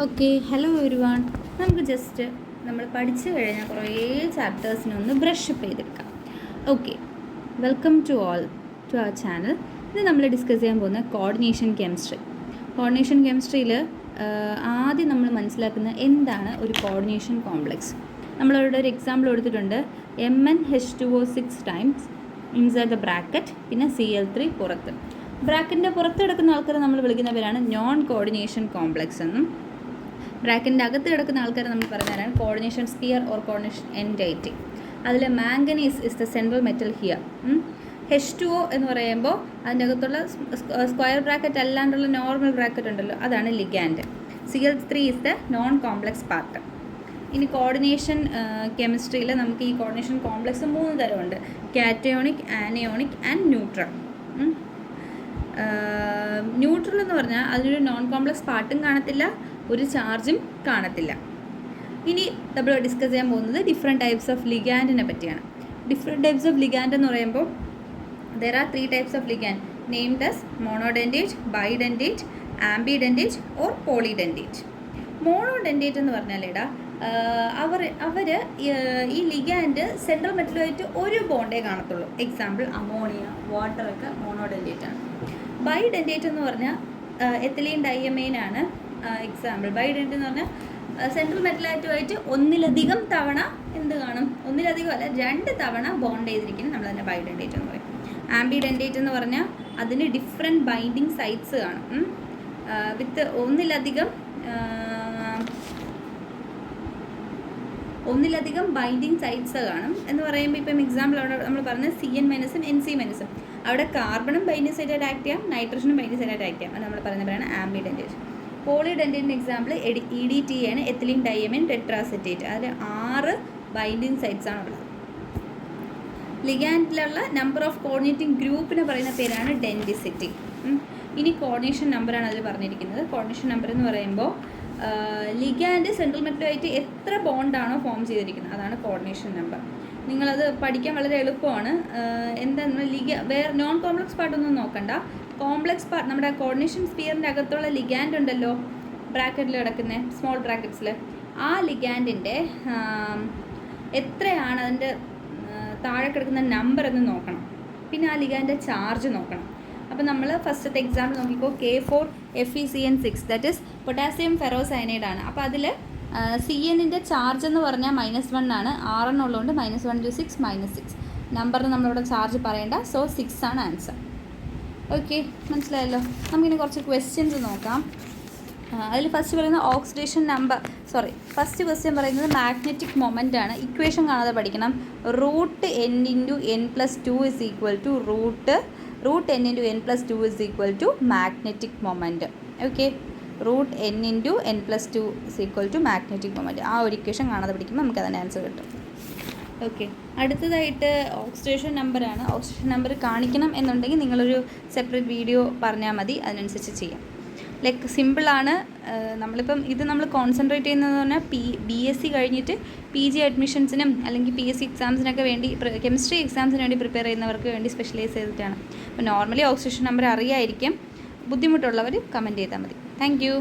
Okay, hello everyone. നമുക്ക് just നമ്മൾ പഠിച്ചു കഴിഞ്ഞാൽ കുറേ ചാപ്റ്റേഴ്സിനൊന്ന് ബ്രഷപ്പ് ചെയ്തെടുക്കാം. ഓക്കെ, welcome to all to our channel. ഇത് നമ്മൾ ഡിസ്കസ് ചെയ്യാൻ പോകുന്ന കോർഡിനേഷൻ കെമിസ്ട്രി. കോർഡിനേഷൻ കെമിസ്ട്രിയിൽ ആദ്യം നമ്മൾ മനസ്സിലാക്കുന്ന എന്താണ് ഒരു കോർഡിനേഷൻ കോംപ്ലക്സ്. നമ്മളവിടെ ഒരു എക്സാമ്പിൾ കൊടുത്തിട്ടുണ്ട്. MnH2O6 times inside the bracket, പിന്നെ Cl3 പുറത്ത്. ബ്രാക്കറ്റിൻ്റെ പുറത്ത് കിടക്കുന്ന ആൾക്കാരെ നമ്മൾ വിളിക്കുന്ന പേരാണ് നോൺ കോർഡിനേഷൻ കോംപ്ലക്സ് എന്നും, ബ്രാക്കറ്റിൻ്റെ അകത്ത് കിടക്കുന്ന ആൾക്കാരെ നമ്മൾ പറയുന്നതാണ് coordination sphere or coordination entity. അതിൽ manganese is the central metal here. H2O എന്ന് പറയുമ്പോൾ അതിൻ്റെ അകത്തുള്ള സ്ക്വയർ ബ്രാക്കറ്റ് അല്ലാണ്ടുള്ള നോർമൽ ബ്രാക്കറ്റ് ഉണ്ടല്ലോ, അതാണ് ligand. Cl3 is the non complex part. ഇനി കോർഡിനേഷൻ കെമിസ്ട്രിയിൽ നമുക്ക് ഈ കോർഡിനേഷൻ കോംപ്ലക്സ് 3 തരമുണ്ട്: cationic, anionic and neutral. Neutral എന്ന് പറഞ്ഞാൽ അതിനൊരു നോൺ കോംപ്ലക്സ് പാർട്ടും കാണത്തില്ല, ഒരു ചാർജും കാണത്തില്ല. ഇനി നമ്മൾ ഡിസ്കസ് ചെയ്യാൻ പോകുന്നത് ഡിഫറെൻറ്റ് ടൈപ്സ് ഓഫ് ലിഗാൻഡിനെ പറ്റിയാണ്. ഡിഫറെൻറ്റ് ടൈപ്സ് ഓഫ് ലിഗാൻഡ് എന്ന് പറയുമ്പോൾ there are 3 types of ligand named as monodentate, bidentate, ambidentate or polydentate. മോണോഡെൻറ്റേറ്റ് എന്ന് പറഞ്ഞാൽ അവർ ഈ ലിഗാൻഡ് സെൻട്രൽ മെറ്റലുമായിട്ട് ഒരു ബോണ്ടേ കാണത്തുള്ളൂ. എക്സാമ്പിൾ അമോണിയ, വാട്ടറൊക്കെ മോണോഡെൻറ്റേറ്റ് ആണ്. ബൈഡെൻറ്റേറ്റ് എന്ന് പറഞ്ഞാൽ എത്തിലീൻ ഡൈയമൈൻ ആണ് എക്സാമ്പിൾ. ബൈഡെൻറ്റേറ്റ് എന്ന് പറഞ്ഞാൽ സെൻട്രൽ മെറ്റലായിട്ടുമായിട്ട് ഒന്നിലധികം തവണ എന്ത് കാണും, ഒന്നിലധികം അല്ല 2 തവണ ബോണ്ട് ചെയ്തിരിക്കുന്നത് നമ്മൾ തന്നെ ബൈഡെൻറ്റേറ്റ് എന്ന് പറയും. ആംബിഡെൻറ്റേറ്റ് എന്ന് പറഞ്ഞാൽ അതിന് ഡിഫറെൻറ്റ് ബൈൻഡിങ് സൈറ്റ്സ് കാണും. വിത്ത് ഒന്നിലധികം ബൈൻഡിങ് സൈറ്റ്സ് കാണും എന്ന് പറയുമ്പോൾ ഇപ്പം എക്സാമ്പിൾ അവിടെ നമ്മൾ പറഞ്ഞത് CN- NC-. അവിടെ കാർബണും ബൈൻഡിങ് സൈറ്റായിട്ട് ആക്ട് ചെയ്യാം, നൈട്രജനും ബൈൻഡിങ് സൈറ്റായിട്ട് ആക്ട് ചെയ്യാം. അത് നമ്മൾ പറയുന്നതാണ് ആംബിഡെൻറ്റേറ്റ്. പോളിഡെൻറ്റേറ്റിൻ്റെ എക്സാമ്പിൾ EDTA ആണ്, എത്തിലീൻ ഡൈയമൈൻ ടെട്രാസെറ്റേറ്റ്. അതിൽ 6 ബൈൻഡിങ് സൈറ്റ്സ് ആണ് ഉള്ളത്. ലിഗാൻഡിലുള്ള നമ്പർ ഓഫ് കോർഡിനേറ്റിംഗ് ഗ്രൂപ്പിനെ പറയുന്ന പേരാണ് ഡെൻസിറ്റി. ഇനി കോർഡിനേഷൻ നമ്പറാണ് അതിൽ പറഞ്ഞിരിക്കുന്നത്. കോർഡിനേഷൻ നമ്പർ എന്ന് പറയുമ്പോൾ ലിഗാൻഡ് സെൻട്രൽ മെറ്റലുമായിട്ട് എത്ര ബോണ്ടാണോ ഫോം ചെയ്തിരിക്കുന്നത് അതാണ് കോർഡിനേഷൻ നമ്പർ. നിങ്ങളത് പഠിക്കാൻ വളരെ എളുപ്പമാണ്. എന്താണെന്ന് വേറെ നോൺ കോംപ്ലക്സ് പാർട്ടൊന്നും നോക്കണ്ട. കോംപ്ലക്സ് പാർട്ട് നമ്മുടെ കോർഡിനേഷൻ സ്പിയറിൻ്റെ അകത്തുള്ള ലിഗാൻഡ് ഉണ്ടല്ലോ, ബ്രാക്കറ്റിൽ കിടക്കുന്ന സ്മോൾ ബ്രാക്കറ്റ്സിൽ, ആ ലിഗാൻഡിൻ്റെ എത്രയാണ് അതിൻ്റെ താഴെ കിടക്കുന്ന നമ്പർ എന്ന് നോക്കണം. പിന്നെ ആ ലിഗാൻഡിൻ്റെ ചാർജ് നോക്കണം. അപ്പോൾ നമ്മൾ ഫസ്റ്റത്തെ എക്സാമ്പിൾ നോക്കിക്കോ. K4FeCN6 ദാറ്റ് ഈസ് പൊട്ടാസ്യം ഫെറോസയനൈഡ് ആണ്. അപ്പോൾ അതിൽ CNൻ്റെ ചാർജ് എന്ന് പറഞ്ഞാൽ -1 ആണ്. R ഉള്ളതുകൊണ്ട് -1 to 6 -6. നമ്പറിന് നമ്മളിവിടെ ചാർജ് പറയേണ്ട, സോ 6 ആണ് ആൻസർ. ഓക്കെ, മനസ്സിലായല്ലോ. നമുക്കിനി കുറച്ച് ക്വസ്റ്റ്യൻസ് നോക്കാം. അതിൽ ഫസ്റ്റ് പറയുന്നത് ഓക്സിഡേഷൻ ഫസ്റ്റ് ക്വസ്റ്റ്യൻ പറയുന്നത് മാഗ്നറ്റിക് മൊമെൻ്റ് ആണ്. ഇക്വേഷൻ കാണാതെ പഠിക്കണം. √n/n+2 is equal to √n/n+2 is equal to magnetic moment. Okay, √n/n+2 is equal to magnetic moment. ആ ഒരു ഇക്വേഷൻ കാണാതെ പഠിക്കുമ്പോൾ നമുക്ക് അതിൻ്റെ ആൻസർ കിട്ടും. ഓക്കെ, അടുത്തതായിട്ട് ഓക്സിഡേഷൻ നമ്പറാണ്. ഓക്സിഡേഷൻ നമ്പർ കാണിക്കണം എന്നുണ്ടെങ്കിൽ നിങ്ങളൊരു സെപ്പറേറ്റ് വീഡിയോ പറഞ്ഞാൽ മതി, അതിനനുസരിച്ച് ചെയ്യാം. ലൈക്ക് സിമ്പിളാണ്. നമ്മളിപ്പം ഇത് നമ്മൾ കോൺസെൻട്രേറ്റ് ചെയ്യുന്നതെന്ന് പറഞ്ഞാൽ BSc കഴിഞ്ഞിട്ട് PG അഡ്മിഷൻസിനും അല്ലെങ്കിൽ PSc എക്സാംസിനൊക്കെ വേണ്ടി, കെമിസ്ട്രി എക്സാംസിന് വേണ്ടി പ്രിപ്പയർ ചെയ്യുന്നവർക്ക് വേണ്ടി സ്പെഷ്യലൈസ് ചെയ്തിട്ടാണ്. അപ്പോൾ നോർമലി ഓക്സിഡേഷൻ നമ്പർ അറിയായിരിക്കും. ബുദ്ധിമുട്ടുള്ളവർ കമൻറ്റ് ചെയ്താൽ മതി. Thank you.